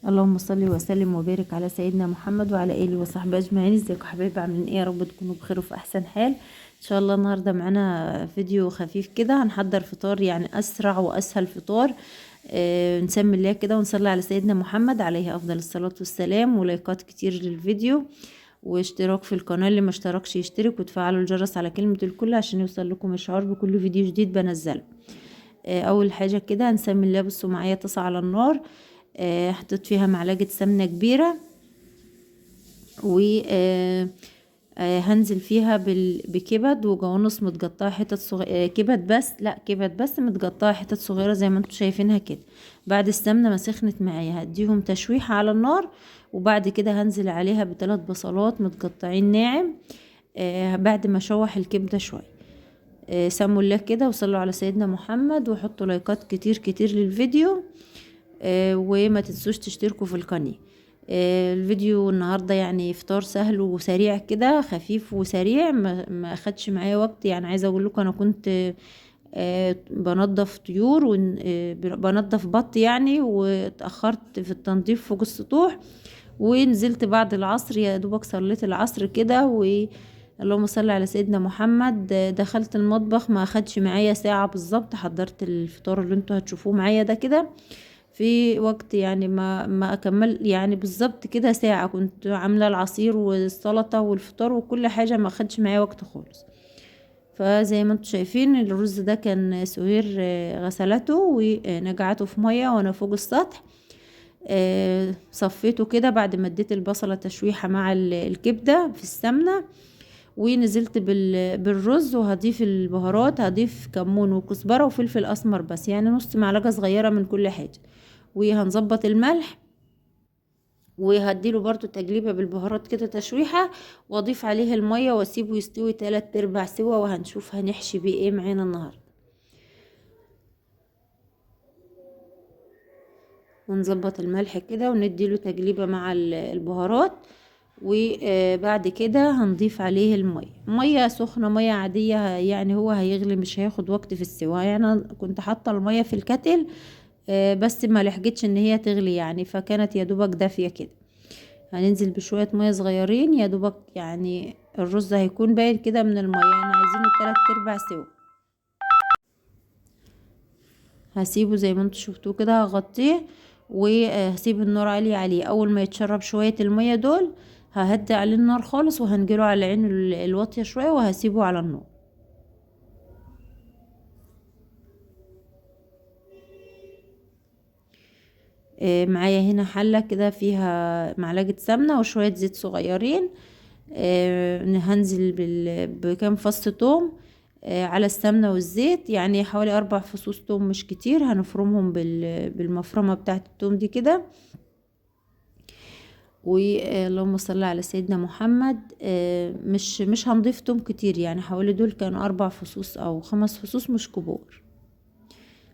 اللهم صل وسلم وبارك على سيدنا محمد وعلى اله وصحبه اجمعين. ازيكم حبايبي؟ عاملين ايه؟ يا رب تكونوا بخير وفي احسن حال ان شاء الله. النهارده معانا فيديو خفيف كده، هنحضر فطار يعني اسرع واسهل فطار. نسمي الله كده ونصلي على سيدنا محمد عليه افضل الصلاه والسلام، ولايكات كتير للفيديو واشتراك في القناه اللي ما اشتركش يشترك، وتفعلوا الجرس على كلمه الكل عشان يوصل لكم اشعار بكل فيديو جديد بنزله. اول حاجه كده هنسمي الله. بصوا معايا طاسه على النار، حطيت فيها معلقه سمنه كبيره، و هنزل فيها بكبد وجوانص متقطعه حتت كبد بس، لا كبد بس متقطعه حتت صغيره زي ما انتم شايفينها كده. بعد السمنه ما سخنت معايا هديهم تشويحه على النار، وبعد كده هنزل عليها بثلاث بصلات متقطعين ناعم. بعد ما اشوح الكبده شويه. سموا الله كده وصلوا على سيدنا محمد، وحطوا لايكات كتير كتير للفيديو. وما تنسوش تشتركوا في القناة. الفيديو النهاردة يعني فطار سهل وسريع كده، خفيف وسريع، ما اخدش معايا وقت. يعني عايزة اقول لكم انا كنت بنضف طيور بنضف بط يعني، واتأخرت في التنظيف فوق السطوح، ونزلت بعد العصر يا دوبك صليت العصر كده اللهم صل على سيدنا محمد. دخلت المطبخ ما اخدش معايا ساعة بالظبط، حضرت الفطار اللي انتوا هتشوفوه معايا ده كده في وقت يعني ما اكمل يعني بالظبط كده ساعة. كنت عاملة العصير والسلطة والفطار وكل حاجة، ما خدش معايا وقت خالص. فزي ما انتم شايفين الرز ده كان سهير غسلته ونقعته في مية وانا فوق السطح. صفيته كده بعد ما اديت البصلة تشويحة مع الكبدة في السمنة، ونزلت بالرز. وهضيف البهارات، هضيف كمون وكزبرة وفلفل اسمر بس، يعني نص معلقة صغيرة من كل حاجة. وهنظبط الملح، وهديله برضو تجليبة بالبهارات كده تشويحة، واضيف عليه المية واسيبه يستوي 3/4 سوا، وهنشوف هنحشي بيه ايه معانا النهاردة. ونظبط الملح كده ونديله تجليبة مع البهارات. وبعد كده هنضيف عليه مية سخنة، مية عادية يعني، هو هيغلي مش هياخد وقت في السوا. يعني انا كنت حاطة المية في الكتل بس ما لحقتش ان هي تغلي يعني، فكانت يا دوبك دافية كده. هننزل بشوية مية صغيرين يا دوبك، يعني الرز هيكون باين كده من المية، يعني عايزينه 3/4 سوا. هسيبه زي ما انتوا شفتوه كده، هغطيه وهسيب النار عالية عليه. اول ما يتشرب شوية المية دول ههدي عليه النار خالص، وهنجيله على العين الواطية شوية، وهسيبه على النار. معايا هنا حلة كده فيها معلقة سمنة وشوية زيت صغيرين. هنزل بكام فص توم على السمنة والزيت، يعني حوالي 4 فصوص توم مش كتير. هنفرمهم بالمفرمة بتاعة التوم دي كده. واللهم صل على سيدنا محمد. مش هنضيف توم كتير، يعني حوالي دول كانوا 4 فصوص او 5 فصوص مش كبار.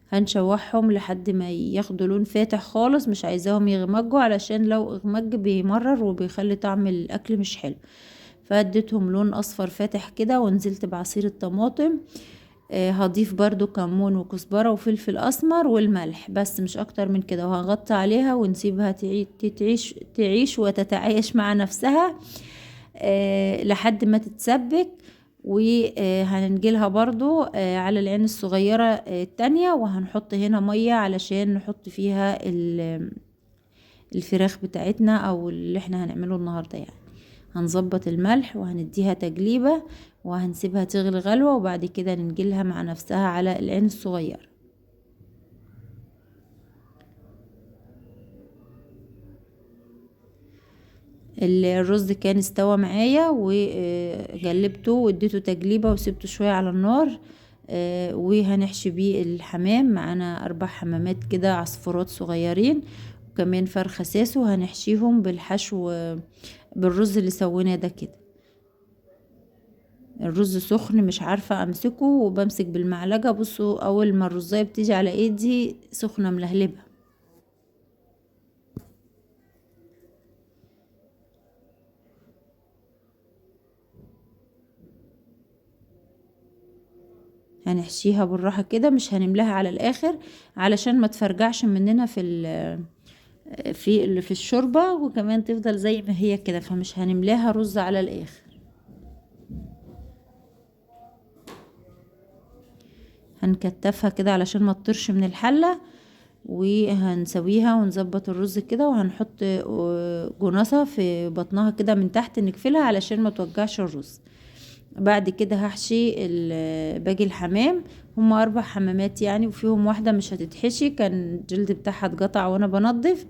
هنشوحهم لحد ما ياخدوا لون فاتح خالص، مش عايزاهم يغمجوا علشان لو اغمج بيمرر وبيخلي طعم الاكل مش حلو. فاديتهم لون اصفر فاتح كده، ونزلت بعصير الطماطم. هضيف برضو كمون وكزبرة وفلفل اسمر والملح بس، مش اكتر من كده. وهغطي عليها ونسيبها تعيش وتتعايش مع نفسها لحد ما تتسبك. وهننجلها برضو على العين الصغيرة التانية، وهنحط هنا مية علشان نحط فيها الفراخ بتاعتنا او اللي احنا هنعمله النهاردة يعني. هنظبط الملح وهنديها تجليبة، وهنسيبها تغلي غلوة، وبعد كده ننجلها مع نفسها على العين الصغيرة. الرز كان استوى معايا، وقلبته واديته تجليبة وسبته شوية على النار. وهنحشي بيه الحمام. معانا 4 حمامات كده عصفورات صغيرين، وكمان فرخة ساسو. هنحشيهم بالحشو بالرز اللي سويناه ده كده. الرز سخن مش عارفة امسكه، وبمسك بالمعلقة. بصوا اول ما الرزاية بتيجي على ايدي سخنة ملهلبة. هنحشيها بالراحة كده، مش هنملاها على الاخر علشان ما تفرجعش مننا في اللي في الشوربة، وكمان تفضل زي ما هي كده، فمش هنملاها رز على الاخر. هنكتفها كده علشان ما تطرش من الحلة، وهنسويها ونظبط الرز كده، وهنحط جناصة في بطنها كده من تحت نقفلها علشان ما توجعش الرز. بعد كده هحشي باقي الحمام. هما 4 حمامات يعني، وفيهم واحدة مش هتتحشي، كان الجلد بتاعها اتقطع وانا بنضف،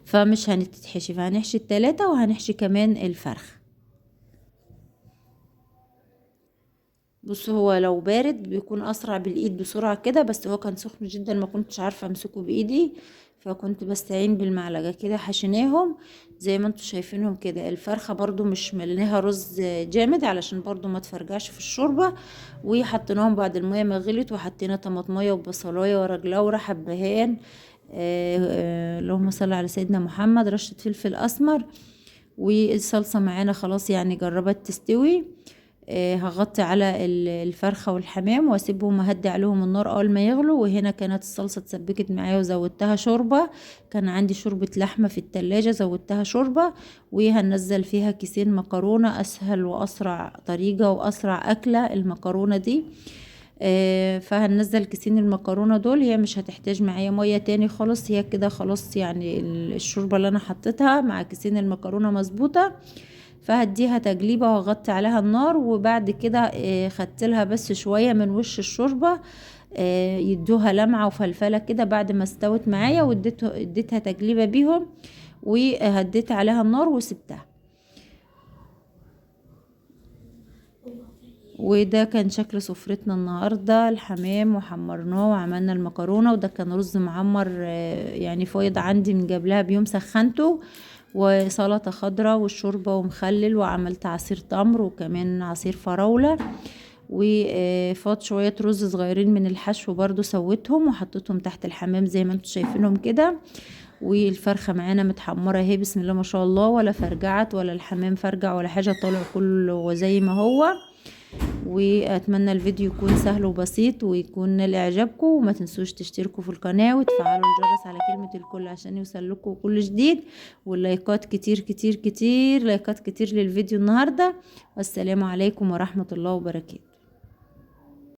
فمش هنتحشي، فهنحشي ال3 وهنحشي كمان الفرخ. بص، هو لو بارد بيكون اسرع بالايد بسرعة كده، بس هو كان سخن جدا ما كنتش عارفة امسكه بايدي، فكنت بستعين بالمعلقة كده. حشيناهم زي ما انتوا شايفينهم كده. الفرخة برضو مش مليناها رز جامد علشان برضو ما تفرجعش في الشوربة، وحطيناهم بعد المية ما غلت، وحطينا طماطمية وبصلاية ورق لورا حبهان، اللهم صل على سيدنا محمد، رشة فلفل اسمر. والصلصة معانا خلاص يعني جربت تستوي. هغطي على الفرخة والحمام واسيبهم اهدي عليهم النار اول ما يغلوا. وهنا كانت الصلصة اتسبكت معايا وزودتها شوربة، كان عندي شوربة لحمة في التلاجة زودتها شوربة. وهننزل فيها كيسين مكرونة، اسهل واسرع طريقة واسرع اكلة المكرونة دي. فهننزل كيسين المكرونة دول، هي مش هتحتاج معايا مية تاني خالص، هي كده خلاص يعني الشوربة اللي انا حطيتها مع كيسين المكرونة مظبوطة. فهديها تجليبة وهغطي عليها النار. وبعد كده خدت لها بس شوية من وش الشوربة، يدوها لمعة وفلفلة كده بعد ما استوت معايا، اديتها تجليبة بيهم، وهديت عليها النار وسبتها. وده كان شكل سفرتنا النهاردة، الحمام وحمرناه وعملنا المكرونة. وده كان رز معمر يعني فايض عندي من قبلها بيوم، سخنته، وسلطة خضراء والشوربة ومخلل، وعملت عصير تمر وكمان عصير فراولة. وفاض شوية رز صغيرين من الحشو برضو سويتهم وحطيتهم تحت الحمام زي ما انتم شايفينهم كده. والفرخة معانا متحمرة اهي بسم الله ما شاء الله، ولا فرجعت ولا الحمام فرجع ولا حاجة، طالع كله زي ما هو. واتمنى الفيديو يكون سهل وبسيط ويكون نال اعجابكم، وما تنسوش تشتركوا في القناة وتفعلوا الجرس على كلمة الكل عشان يوصل لكم كل جديد. واللايكات كتير كتير كتير، لايكات كتير للفيديو النهاردة. والسلام عليكم ورحمة الله وبركاته.